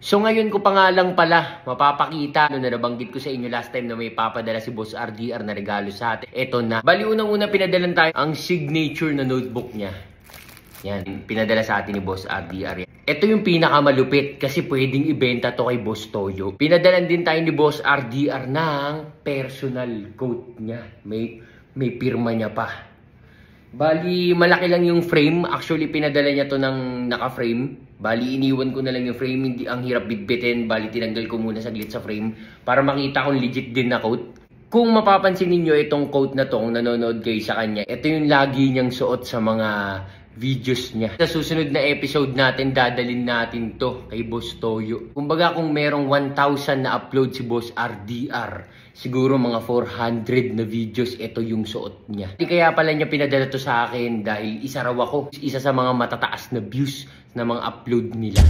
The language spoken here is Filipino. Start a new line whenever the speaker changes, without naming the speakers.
So ngayon ko pa nga lang pala mapapakita na nabanggit ko sa inyo last time na may papadala si Boss RDR na regalo sa atin. Ito na. Bali unang-una pinadalan tayo ang signature na notebook niya. Yan, pinadala sa atin ni Boss RDR. Ito yung pinakamalupit kasi pwedeng ibenta to kay Boss Toyo. Pinadalan din tayo ni Boss RDR ng personal quote niya. May pirma niya pa. Bali, malaki lang yung frame. Actually, pinadala niya to ng naka-frame. Bali, iniwan ko na lang yung frame. Hindi ang hirap bitbitin. Bali, tinanggal ko muna saglit sa frame para makita kung legit din na quote. Kung mapapansin niyo itong quote na to, kung nanonood kayo sa kanya, ito yung lagi niyang suot sa mga videos niya. Sa susunod na episode natin, dadalin natin to kay Boss Toyo. Kumbaga kung merong 1,000 na upload si Boss RDR, siguro mga 400 na videos, ito yung suot niya. Di kaya pala niya pinadala to sa akin dahil isa raw ako, isa sa mga matataas na views na mga upload nila.